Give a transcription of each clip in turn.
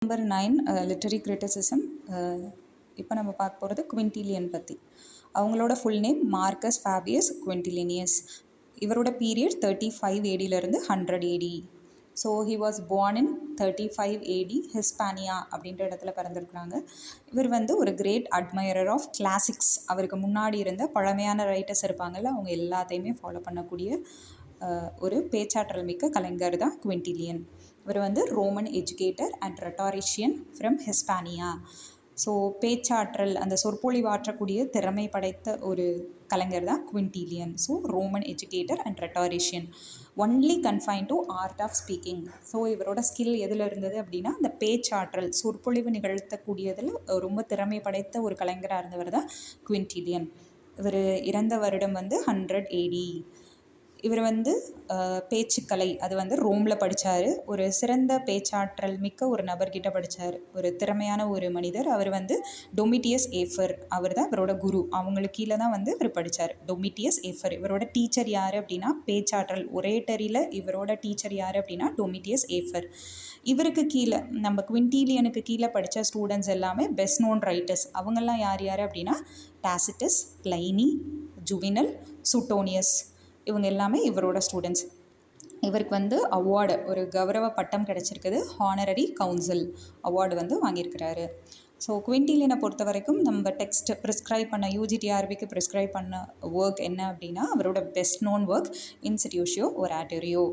Number 9 literary criticism. இப்போ நம்ம பார்க்க போகிறது குவின்டிலியன் பற்றி. அவங்களோட ஃபுல் நேம் மார்க்கஸ் ஃபேபியஸ் குவின்டிலினியஸ். இவரோட period 35 AD-லேருந்து 100 AD. So he was born in 35 AD ஹிஸ்பானியா அப்படின்ற இடத்துல பிறந்திருக்கிறாங்க. இவர் வந்து ஒரு கிரேட் அட்மைரர் ஆஃப் கிளாசிக்ஸ். அவருக்கு முன்னாடி இருந்த பழமையான ரைட்டர்ஸ் இருப்பாங்கள்ல, அவங்க எல்லாத்தையுமே ஃபாலோ பண்ணக்கூடிய ஒரு பேச்சாற்றல் மிக்க கலைஞர் தான் குவின்டிலியன். இவர் வந்து Roman educator and rhetorician from Hispania. So பேச்சாற்றல், அந்த சொற்பொழிவாற்றக்கூடிய திறமை படைத்த ஒரு கலைஞர் தான் Quintilian. So Roman educator and rhetorician, only confine to art of speaking. So இவரோட ஸ்கில் எதில் இருந்தது அப்படின்னா, அந்த பேச்சாற்றல், சொற்பொழிவு நிகழ்த்தக்கூடியதில் ரொம்ப திறமை படைத்த ஒரு கலைஞராக இருந்தவர் தான் குவின்டிலியன். இவர் இறந்த வருடம் வந்து 100 AD. இவர் வந்து பேச்சுக்கலை, அது வந்து ரோமில் படித்தார். ஒரு சிறந்த பேச்சாற்றல் மிக்க ஒரு நபர்கிட்ட படித்தார், ஒரு திறமையான ஒரு மனிதர். அவர் வந்து டொமிட்டியஸ் ஏஃபர், அவர் தான் இவரோட குரு. அவங்களுக்கு கீழே தான் வந்து இவர் படித்தார், டொமிட்டியஸ் ஏஃபர். இவரோட டீச்சர் யார் அப்படின்னா, பேச்சாற்றல் ஒரேட்டரியில் இவரோட டீச்சர் யார் அப்படின்னா டொமிட்டியஸ் ஏஃபர். இவருக்கு கீழே, நம்ம குவின்டிலியனுக்கு கீழே படித்த ஸ்டூடெண்ட்ஸ் எல்லாமே பெஸ்ட் நோன் ரைட்டர்ஸ். அவங்கெல்லாம் யார் யார் அப்படின்னா, டாசிட்டஸ், பிளைனி, ஜுவினல், சுட்டோனியஸ். இவங்க எல்லாமே இவரோட ஸ்டூடெண்ட்ஸ். இவருக்கு வந்து அவார்டு, ஒரு கௌரவ பட்டம் கிடச்சிருக்குது, ஹானரரி கவுன்சில் அவார்டு வந்து வாங்கியிருக்கிறாரு. ஸோ குவின்டிலியனை பொறுத்த வரைக்கும் நம்ம டெக்ஸ்ட் ப்ரிஸ்கிரைப் பண்ண, UGTRBக்கு ப்ரிஸ்கிரைப் பண்ண ஒர்க் என்ன அப்படின்னா, அவரோட பெஸ்ட் நோன் ஒர்க் இன்ஸ்டிடியூஷியோ ஒராட்டோரியோ.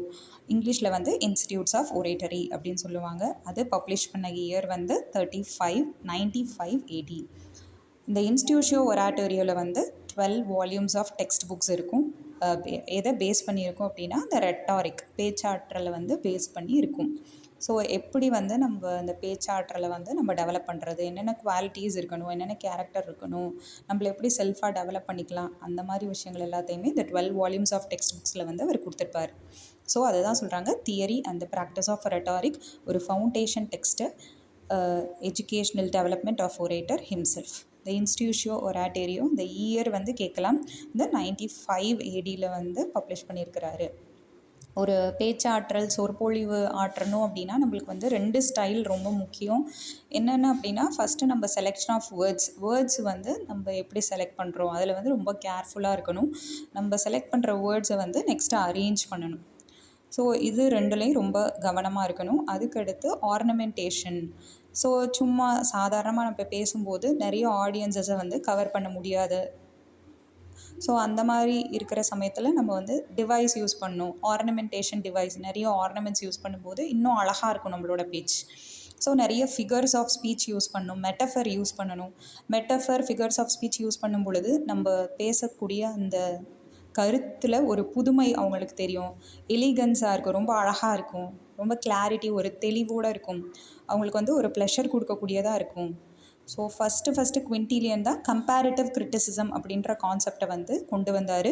இங்கிலீஷில் வந்து இன்ஸ்டிடியூட்ஸ் ஆஃப் ஒரேட்டரி அப்படின்னு சொல்லுவாங்க. அது பப்ளிஷ் பண்ண இயர் வந்து 95 AD. இந்த இன்ஸ்டிடியூஷியோ ஒராட்டோரியோவில் வந்து 12 வால்யூம்ஸ் ஆஃப் டெக்ஸ்ட் புக்ஸ் இருக்கும். எதை பேஸ் பண்ணியிருக்கோம் அப்படின்னா, இந்த ரெட்டாரிக், பேச்சாற்றலை வந்து பேஸ் பண்ணி இருக்கும். ஸோ எப்படி வந்து நம்ம அந்த பேச்சாற்றலை வந்து நம்ம டெவலப் பண்ணுறது, என்னென்ன குவாலிட்டிஸ் இருக்கணும், என்னென்ன கேரக்டர் இருக்கணும், நம்மளை எப்படி செல்ஃபாக டெவலப் பண்ணிக்கலாம், அந்த மாதிரி விஷயங்கள் எல்லாத்தையுமே இந்த 12 வால்யூம்ஸ் ஆஃப் டெக்ஸ்ட் புக்ஸில் வந்து அவர் கொடுத்துருப்பார். ஸோ அதை தான் சொல்கிறாங்க theory and the practice of rhetoric, ஒரு foundation text, educational development of orator himself. The Institutio Oratoria, இந்த இயர் வந்து கேட்கலாம், இந்த 95 AD-ல வந்து பப்ளிஷ் பண்ணியிருக்கிறாரு. ஒரு பேச்சாற்றல், சொற்பொழிவு ஆற்றணும் அப்படின்னா நம்மளுக்கு வந்து 2 ஸ்டைல் ரொம்ப முக்கியம். என்னென்ன அப்படின்னா, ஃபஸ்ட்டு நம்ம செலெக்ஷன் ஆஃப் வேர்ட்ஸ் வந்து நம்ம எப்படி செலக்ட் பண்ணுறோம், அதில் வந்து ரொம்ப கேர்ஃபுல்லாக இருக்கணும். நம்ம செலக்ட் பண்ணுற வேர்ட்ஸை வந்து நெக்ஸ்ட்டு அரேஞ்ச் பண்ணணும். ஸோ இது ரெண்டுலேயும் ரொம்ப கவனமாக இருக்கணும். அதுக்கடுத்து ஆர்னமெண்டேஷன். ஸோ சும்மா சாதாரணமாக நம்ம பேசும்போது நிறைய ஆடியன்ஸஸை வந்து கவர் பண்ண முடியாது. ஸோ அந்த மாதிரி இருக்கிற சமயத்தில் நம்ம வந்து டிவைஸ் யூஸ் பண்ணணும், ஆர்னமெண்டேஷன் டிவைஸ். நிறைய ஆர்னமெண்ட்ஸ் யூஸ் பண்ணும்போது இன்னும் அழகாக இருக்கும் நம்மளோட பேச்சு. ஸோ நிறைய ஃபிகர்ஸ் ஆஃப் ஸ்பீச் யூஸ் பண்ணணும், மெட்டஃபர் யூஸ் பண்ணணும். Metaphor, figures of speech use பண்ணும் பொழுது நம்ம பேசக்கூடிய அந்த கருத்தில் ஒரு புதுமை அவங்களுக்கு தெரியும், எலிகன்ஸாக இருக்கும், ரொம்ப அழகாக இருக்கும், ரொம்ப கிளாரிட்டி, ஒரு தெளிவோடு இருக்கும், அவங்களுக்கு வந்து ஒரு ப்ளஷர் கொடுக்கக்கூடியதாக இருக்கும். ஸோ ஃபஸ்ட்டு குவின்டிலியன் தான் கம்பேரிட்டிவ் கிரிட்டிசிசம் அப்படின்ற கான்செப்டை வந்து கொண்டு வந்தார்.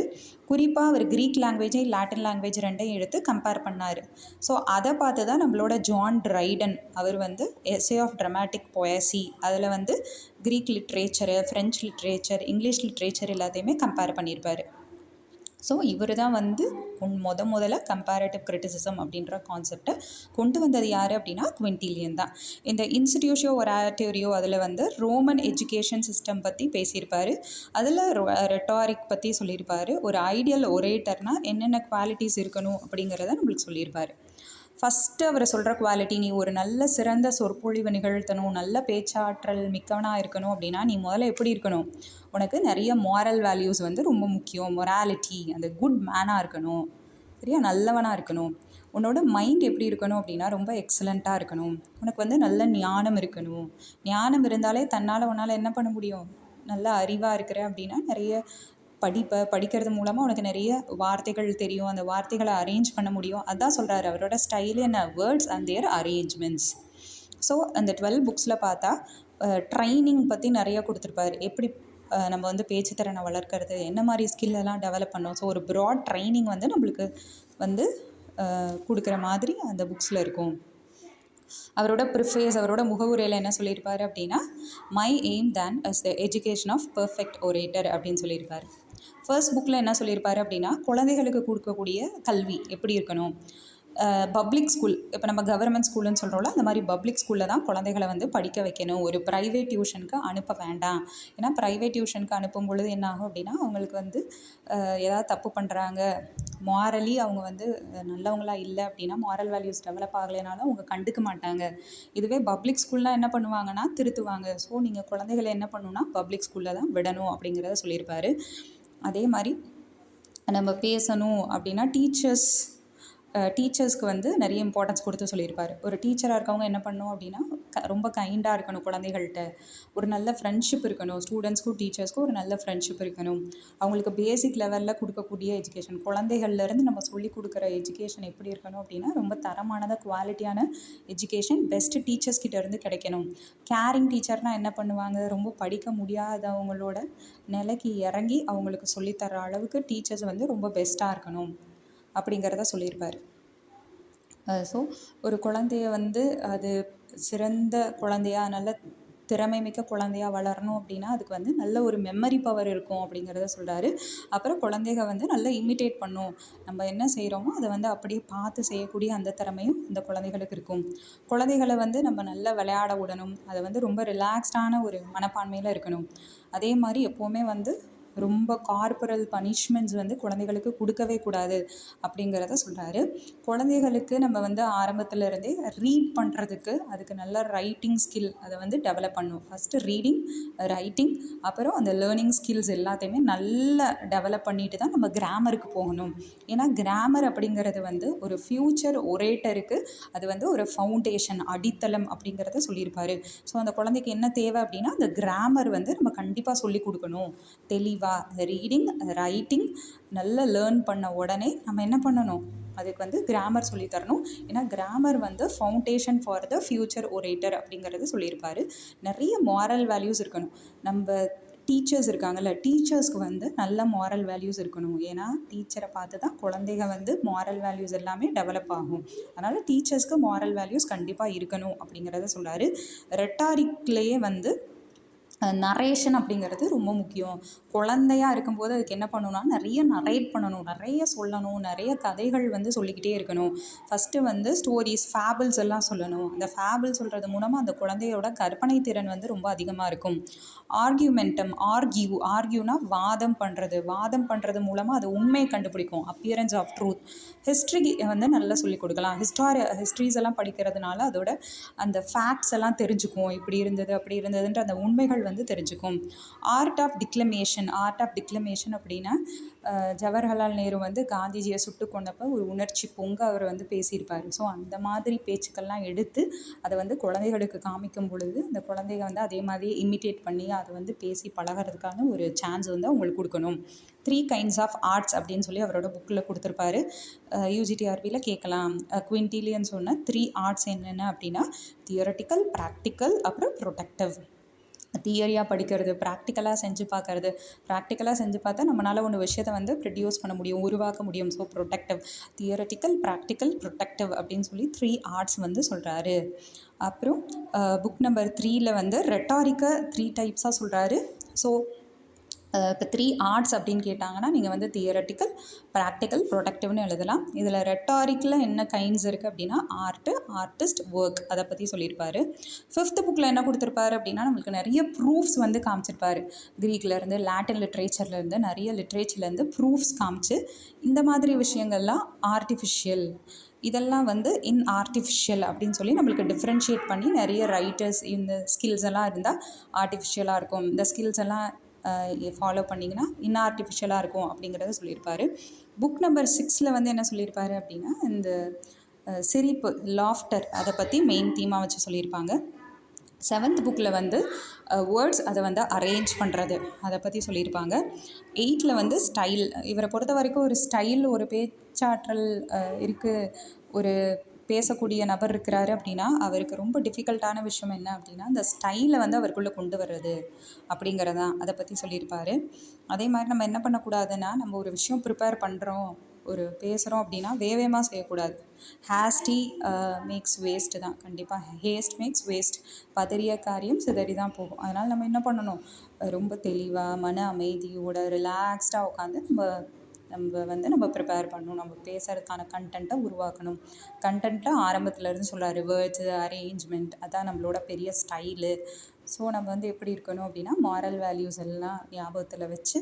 குறிப்பாக அவர் க்ரீக் லாங்குவேஜையும் லாட்டின் லாங்குவேஜ் ரெண்டையும் எடுத்து கம்பேர் பண்ணார். ஸோ அதை பார்த்து தான் நம்மளோட ஜான் ட்ரைடன், அவர் வந்து எஸ்ஸே ஆஃப் ட்ராமாட்டிக் பொயசி, அதில் வந்து Greek literature, French literature, English literature எல்லாத்தையுமே கம்பேர் பண்ணியிருப்பார். ஸோ இவர் தான் வந்து முதல்ல கம்பேரிட்டிவ் கிரிட்டிசிசம் அப்படின்ற கான்செப்டை கொண்டு வந்தது யார் அப்படின்னா குவின்டிலியன் தான். இந்த இன்ஸ்டிடியூஷியோ ஒராட்டோரியோ, அதில் வந்து ரோமன் எஜுகேஷன் சிஸ்டம் பற்றி பேசியிருப்பார். அதில் ரெட்டாரிக் பற்றி சொல்லியிருப்பார். ஒரு ஐடியல் ஒரேட்டர்னால் என்னென்ன குவாலிட்டிஸ் இருக்கணும் அப்படிங்கிறத நம்மளுக்கு சொல்லியிருப்பார். ஃபஸ்ட்டு அவர் சொல்கிற குவாலிட்டி, நீ ஒரு நல்ல சிறந்த சொற்பொழிவு நிகழ்த்தணும், நல்ல பேச்சாற்றல் மிக்கவனாக இருக்கணும் அப்படின்னா நீ முதல்ல எப்படி இருக்கணும், உனக்கு நிறைய மாரல் வேல்யூஸ் வந்து ரொம்ப முக்கியம். மொராலிட்டி, அந்த குட் மேனாக இருக்கணும், சரியா, நல்லவனாக இருக்கணும். உன்னோட மைண்ட் எப்படி இருக்கணும் அப்படின்னா ரொம்ப எக்ஸலண்ட்டாக இருக்கணும். உனக்கு வந்து நல்ல ஞானம் இருக்கணும். ஞானம் இருந்தாலே தன்னால் உன்னால் என்ன பண்ண முடியும், நல்ல அறிவாக இருக்கிற அப்படின்னா நிறைய படிக்கிறது மூலமாக உனக்கு நிறைய வார்த்தைகள் தெரியும், அந்த வார்த்தைகளை அரேஞ்ச் பண்ண முடியும். அதான் சொல்கிறாரு, அவரோட ஸ்டைல் என்ன, words and their arrangements. So அந்த 12 புக்ஸில் பார்த்தா ட்ரைனிங் பற்றி நிறைய கொடுத்துருப்பாரு. எப்படி நம்ம வந்து பேச்சு திறனை வளர்க்குறது, என்ன மாதிரி ஸ்கில்லெல்லாம் டெவலப் பண்ணோம். ஸோ ஒரு ப்ராட் ட்ரைனிங் வந்து நம்மளுக்கு வந்து கொடுக்குற மாதிரி அந்த புக்ஸில் இருக்கும். அவரோட ப்ரிஃபேஸ், அவரோட முகவுரையில் என்ன சொல்லியிருப்பார் அப்படின்னா, my aim then is the education of perfect orator அப்படின்னு சொல்லியிருப்பார். ஃபர்ஸ்ட் புக்கில் என்ன சொல்லியிருப்பார் அப்படின்னா, குழந்தைகளுக்கு கொடுக்கக்கூடிய கல்வி எப்படி இருக்கணும், பப்ளிக் ஸ்கூல், இப்போ நம்ம கவர்மெண்ட் ஸ்கூலுன்னு சொல்கிறோம்ல, அந்த மாதிரி பப்ளிக் ஸ்கூலில் தான் குழந்தைகளை வந்து படிக்க வைக்கணும். ஒரு ப்ரைவேட் டியூஷனுக்கு அனுப்ப வேண்டாம். ஏன்னா ப்ரைவேட் டியூஷனுக்கு அனுப்பும் பொழுது என்ன ஆகும் அப்படின்னா, அவங்களுக்கு வந்து ஏதாவது தப்பு பண்ணுறாங்க, மாரலி அவங்க வந்து நல்லவங்களா இல்லை அப்படின்னா, மாரல் வேல்யூஸ் டெவலப் ஆகலைனாலும் அவங்க கண்டுக்க மாட்டாங்க. இதுவே பப்ளிக் ஸ்கூல்லாம் என்ன பண்ணுவாங்கன்னா திருத்துவாங்க. ஸோ நீங்கள் குழந்தைகளை என்ன பண்ணணும்னா பப்ளிக் ஸ்கூலில் தான் விடணும் அப்படிங்கிறத சொல்லியிருப்பாரு. அதே மாதிரி நம்ம பேசணும் அப்படின்னா டீச்சர்ஸ்க்கு வந்து நிறைய இம்பார்ட்டன்ஸ் கொடுத்து சொல்லியிருப்பார். ஒரு டீச்சராக இருக்கவங்க என்ன பண்ணணும் அப்படின்னா ரொம்ப கைண்டாக இருக்கணும் குழந்தைகள்கிட்ட. ஒரு நல்ல ஃப்ரெண்ட்ஷிப் இருக்கணும். ஸ்டூடெண்ட்ஸ்க்கும் டீச்சர்ஸ்க்கும் ஒரு நல்ல ஃப்ரெண்ட்ஷிப் இருக்கணும். அவங்களுக்கு பேசிக் லெவலில் கொடுக்கக்கூடிய எஜுகேஷன், குழந்தைகள்லேருந்து நம்ம சொல்லிக் கொடுக்குற எஜுகேஷன் எப்படி இருக்கணும் அப்படின்னா ரொம்ப தரமானதாக குவாலிட்டியான எஜுகேஷன் பெஸ்ட்டு டீச்சர்ஸ் கிட்டேருந்து கிடைக்கணும். கேரிங் டீச்சர்னால் என்ன பண்ணுவாங்க, ரொம்ப படிக்க முடியாதவங்களோட நிலைக்கு இறங்கி அவங்களுக்கு சொல்லித்தர அளவுக்கு டீச்சர்ஸ் வந்து ரொம்ப பெஸ்ட்டாக இருக்கணும் அப்படிங்கிறத சொல்லியிருப்பார். ஸோ ஒரு குழந்தைய வந்து அது சிறந்த குழந்தையா, நல்ல திறமை மிக்க குழந்தையா வளரணும் அப்படின்னா அதுக்கு வந்து நல்ல ஒரு மெமரி பவர் இருக்கும் அப்படிங்கிறத சொல்கிறாரு. அப்புறம் குழந்தைங்க வந்து நல்லா இமிட்டேட் பண்ணும். நம்ம என்ன செய்கிறோமோ அதை வந்து அப்படியே பார்த்து செய்யக்கூடிய அந்த திறமையும் அந்த குழந்தைகளுக்கு இருக்கும். குழந்தைகளை வந்து நம்ம நல்லா விளையாட விடணும். அதை வந்து ரொம்ப ரிலாக்ஸ்டான ஒரு மனப்பான்மையில் இருக்கணும். அதே மாதிரி எப்போவுமே வந்து ரொம்ப கார்பரல் பனிஷ்மெண்ட்ஸ் வந்து குழந்தைகளுக்கு கொடுக்கவே கூடாது அப்படிங்கிறத சொல்கிறாரு. குழந்தைகளுக்கு நம்ம வந்து ஆரம்பத்தில் இருந்தே ரீட் பண்ணுறதுக்கு அதுக்கு நல்ல ரைட்டிங் ஸ்கில் அதை வந்து டெவலப் பண்ணணும். ஃபஸ்ட்டு ரீடிங், ரைட்டிங், அப்புறம் அந்த லேர்னிங் ஸ்கில்ஸ் எல்லாத்தையுமே நல்லா டெவலப் பண்ணிட்டு தான் நம்ம கிராமருக்கு போகணும். ஏன்னா கிராமர் அப்படிங்கிறது வந்து ஒரு ஃப்யூச்சர் ஒரேட்டருக்கு அது வந்து ஒரு ஃபவுண்டேஷன், அடித்தளம் அப்படிங்கிறத சொல்லியிருப்பார். ஸோ அந்த குழந்தைக்கு என்ன தேவை அப்படின்னா அந்த கிராமர் வந்து நம்ம கண்டிப்பாக சொல்லிக் கொடுக்கணும். தெளிவாக ரீடிங், ரைட்டிங் நல்லா லேர்ன் பண்ண உடனே நம்ம என்ன பண்ணணும், அதுக்கு வந்து கிராமர் சொல்லித்தரணும். ஏன்னா கிராமர் வந்து foundation for the future orator அப்படிங்கிறது சொல்லியிருப்பார். நிறைய மாரல் வேல்யூஸ் இருக்கணும். நம்ம டீச்சர்ஸ் இருக்காங்கல்ல, டீச்சர்ஸ்க்கு வந்து நல்ல மாரல் வேல்யூஸ் இருக்கணும். ஏன்னா டீச்சரை பார்த்து தான் குழந்தைங்க வந்து மாரல் வேல்யூஸ் எல்லாமே டெவலப் ஆகும். அதனால் டீச்சர்ஸ்க்கு மாரல் வேல்யூஸ் கண்டிப்பாக இருக்கணும் அப்படிங்கிறத சொல்கிறாரு. ரெட்டாரிக்லேயே வந்து நரேஷன் அப்படிங்கிறது ரொம்ப முக்கியம். குழந்தையாக இருக்கும்போது அதுக்கு என்ன பண்ணணும்னா நிறைய நரேட் பண்ணணும், நிறைய சொல்லணும், நிறைய கதைகள் வந்து சொல்லிக்கிட்டே இருக்கணும். ஃபஸ்ட்டு வந்து ஸ்டோரிஸ், ஃபேபிள்ஸ் எல்லாம் சொல்லணும். அந்த ஃபேபிள் சொல்கிறது மூலமாக அந்த குழந்தையோட கற்பனை திறன் வந்து ரொம்ப அதிகமாக இருக்கும். ஆர்கியூமெண்டம், ஆர்கியூனா வாதம் பண்ணுறது மூலமாக அது உண்மையை கண்டுபிடிக்கும், அப்பியரன்ஸ் ஆஃப் ட்ரூத். ஹிஸ்ட்ரி வந்து நல்லா சொல்லிக் கொடுக்கலாம். ஹிஸ்ட்ரிஸ் எல்லாம் படிக்கிறதுனால அதோட அந்த ஃபேக்ட்ஸ் எல்லாம் தெரிஞ்சுக்கும். இப்படி இருந்தது அப்படி இருந்ததுன்ற அந்த உண்மைகள் வந்து தெரிஞ்சுக்கும். ஆர்ட் ஆஃப் டிக்ளமேஷன் அப்படின்னா ஜவஹர்லால் நேரு வந்து காந்திஜியை சுட்டு கொண்டப்போ ஒரு உணர்ச்சி பொங்க அவர் வந்து பேசியிருப்பார். ஸோ அந்த மாதிரி பேச்சுக்கள்லாம் எடுத்து அதை வந்து குழந்தைகளுக்கு காமிக்கும் பொழுது அந்த குழந்தைங்க வந்து அதே மாதிரி இமிட்டேட் பண்ணி அதை வந்து பேசி பழகிறதுக்கான ஒரு சான்ஸ் வந்து அவங்களுக்கு கொடுக்கணும். 3 kinds ஆஃப் ஆர்ட்ஸ் அப்படின்னு சொல்லி அவரோட புக்கில் கொடுத்துருப்பாரு. யூஜிடிஆர்பியில் கேட்கலாம். குவிண்டிலியன் சொன்ன 3 ஆர்ட்ஸ் என்னென்ன அப்படின்னா தியரட்டிக்கல், ப்ராக்டிக்கல், அப்புறம் ப்ரொடக்டிவ். தியரியாக படிக்கிறது, ப்ராக்டிக்கலாக செஞ்சு பார்த்தா நம்மளால் ஒன்று விஷயத்தை வந்து ப்ரொடியூஸ் பண்ண முடியும், உருவாக்க முடியும். So productive, theoretical, practical, productive அப்படின்னு சொல்லி 3 ஆர்ட்ஸ் வந்து சொல்கிறாரு. அப்புறம் புக் நம்பர் 3ல் வந்து ரெட்டாரிக்கை 3 டைப்ஸாக சொல்கிறாரு. ஸோ இப்போ 3 ஆர்ட்ஸ் அப்படின்னு கேட்டாங்கன்னா நீங்கள் வந்து தியரட்டிக்கல், ப்ராக்டிக்கல், ப்ரொடக்டிவ்னு எழுதலாம். இதில் ரெட்டாரிக்கில் என்ன கைண்ட்ஸ் இருக்குது அப்படின்னா ஆர்ட்டு, ஆர்டிஸ்ட், ஒர்க், அதை பற்றி சொல்லியிருப்பார். 5th புக்கில் என்ன கொடுத்துருப்பாரு அப்படின்னா நம்மளுக்கு நிறைய ப்ரூஃப்ஸ் வந்து காமிச்சிருப்பார். க்ரீக்லேருந்து, லாட்டின் லிட்ரேச்சர்லேருந்து, நிறைய லிட்ரேச்சர்லேருந்து ப்ரூஃப்ஸ் காமிச்சு இந்த மாதிரி விஷயங்கள்லாம் ஆர்டிஃபிஷியல், இதெல்லாம் வந்து ஆர்டிஃபிஷியல் அப்படின்னு சொல்லி நம்மளுக்கு டிஃப்ரென்ஷியேட் பண்ணி நிறைய ரைட்டர்ஸ் இந்த ஸ்கில்ஸ் எல்லாம் இருந்தால் ஆர்டிஃபிஷியலாக இருக்கும், இந்த ஸ்கில்ஸ் எல்லாம் ஃபாலோ பண்ணிங்கன்னா இன்ஆர்டிஃபிஷியலாக இருக்கும் அப்படிங்கிறத சொல்லியிருப்பார். புக் நம்பர் 6ல் வந்து என்ன சொல்லியிருப்பாரு அப்படின்னா இந்த சிரிப்பு, லாஃப்டர், அதை பற்றி மெயின் தீமாக வச்சு சொல்லியிருப்பாங்க. 7th புக்கில் வந்து வேர்ட்ஸ், அதை வந்து அரேஞ்ச் பண்ணுறது, அதை பற்றி சொல்லியிருப்பாங்க. 8ல் வந்து ஸ்டைல், இவரை பொறுத்த வரைக்கும் ஒரு ஸ்டைல், ஒரு பேச்சாற்றல் இருக்குது, ஒரு பேசக்கூடிய நபர் இருக்கிறாரு அப்படின்னா அவருக்கு ரொம்ப டிஃபிகல்ட்டான விஷயம் என்ன அப்படின்னா அந்த ஸ்டைலை வந்து அவருக்குள்ளே கொண்டு வர்றது அப்படிங்கிறதான், அதை பற்றி சொல்லியிருப்பார். அதே மாதிரி நம்ம என்ன பண்ணக்கூடாதுன்னா நம்ம ஒரு விஷயம் ப்ரிப்பேர் பண்ணுறோம், ஒரு பேசுகிறோம் அப்படின்னா வேகமாக செய்யக்கூடாது. ஹேஸ்டி மேக்ஸ் வேஸ்ட்டு தான். கண்டிப்பாக ஹேஸ்ட் மேக்ஸ் வேஸ்ட், பதறிய காரியம் சிதறி தான் போகும். அதனால் நம்ம என்ன பண்ணணும், ரொம்ப தெளிவாக மன அமைதியோட ரிலாக்ஸ்டாக உட்காந்து நம்ம நம்ம ப்ரிப்பேர் பண்ணணும், நம்ம பேசுகிறதுக்கான கண்டென்ட்டை உருவாக்கணும். கண்டென்ட்டில் ஆரம்பத்துலேருந்து சொல்கிறாரு வேர்ட்ஸு, அரேஞ்ச்மெண்ட், அதான் நம்மளோட பெரிய ஸ்டைலு. ஸோ நம்ம எப்படி இருக்கணும் அப்படின்னா மாரல் வேல்யூஸ் எல்லாம் ஞாபகத்தில் வச்சு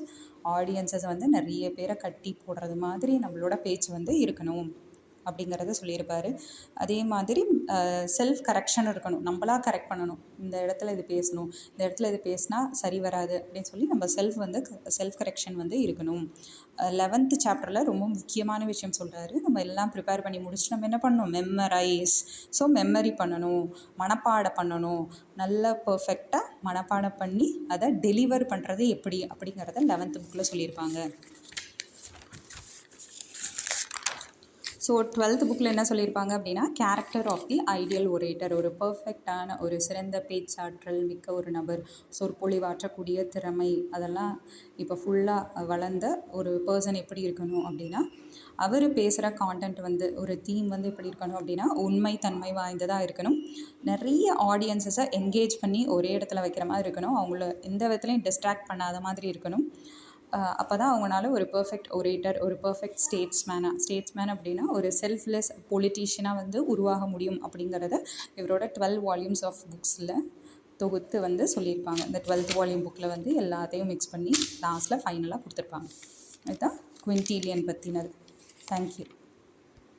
ஆடியன்ஸஸ் நிறைய பேரை கட்டி போடுறது மாதிரி நம்மளோட பேச்சு இருக்கணும் அப்படிங்கிறத சொல்லியிருப்பார். அதே மாதிரி செல்ஃப் கரெக்ஷன் இருக்கணும், நம்மளாக கரெக்ட் பண்ணணும். இந்த இடத்துல இது பேசணும், இந்த இடத்துல இது பேசினா சரி வராது அப்படின்னு சொல்லி நம்ம செல்ஃப் கரெக்ஷன் இருக்கணும். 11th சாப்டரில் ரொம்ப முக்கியமான விஷயம் சொல்கிறாரு. நம்ம எல்லாம் ப்ரிப்பேர் பண்ணி முடிச்சுட்டு நம்ம என்ன பண்ணணும், மெமரைஸ். ஸோ மெமரி பண்ணணும், மனப்பாடம் பண்ணணும், நல்லா பர்ஃபெக்டாக மனப்பாடம் பண்ணி அதை டெலிவர் பண்ணுறது எப்படி அப்படிங்கிறத 11th புக்கில் சொல்லியிருப்பாங்க. ஸோ 12th புக்கில் என்ன சொல்லியிருப்பாங்க அப்படின்னா character of the ideal orator. ஒரு பர்ஃபெக்டான ஒரு சிறந்த பேச்சாற்றல் மிக்க ஒரு நபர், சொற்பொழிவாற்றக்கூடிய திறமை, அதெல்லாம் இப்போ ஃபுல்லாக வளர்ந்த ஒரு பர்சன் எப்படி இருக்கணும் அப்படின்னா அவர் பேசுகிற கான்டென்ட் ஒரு தீம் எப்படி இருக்கணும் அப்படின்னா உண்மைத்தன்மை வாய்ந்ததாக இருக்கணும். நிறைய ஆடியன்ஸஸை என்கேஜ் பண்ணி ஒரே இடத்துல வைக்கிற மாதிரி இருக்கணும். அவங்கள எந்த விதத்துலையும் டிஸ்ட்ராக்ட் பண்ணாத மாதிரி இருக்கணும். அப்போ தான் அவங்களால ஒரு பர்ஃபெக்ட் ஒரேட்டர், ஒரு பர்ஃபெக்ட் ஸ்டேட்ஸ்மேன் அப்படின்னா ஒரு செல்ஃப்லெஸ் பொலிட்டீஷியனாக உருவாக முடியும் அப்படிங்கிறத இவரோட 12 வால்யூம்ஸ் ஆஃப் புக்ஸில் தொகுத்து சொல்லியிருப்பாங்க. இந்த 12th வால்யூம் புக்கில் எல்லாத்தையும் மிக்ஸ் பண்ணி லாஸ்ட்டில் ஃபைனலாக கொடுத்துருப்பாங்க. அதுதான் குவின்டிலியன் பற்றினது. தேங்க்யூ.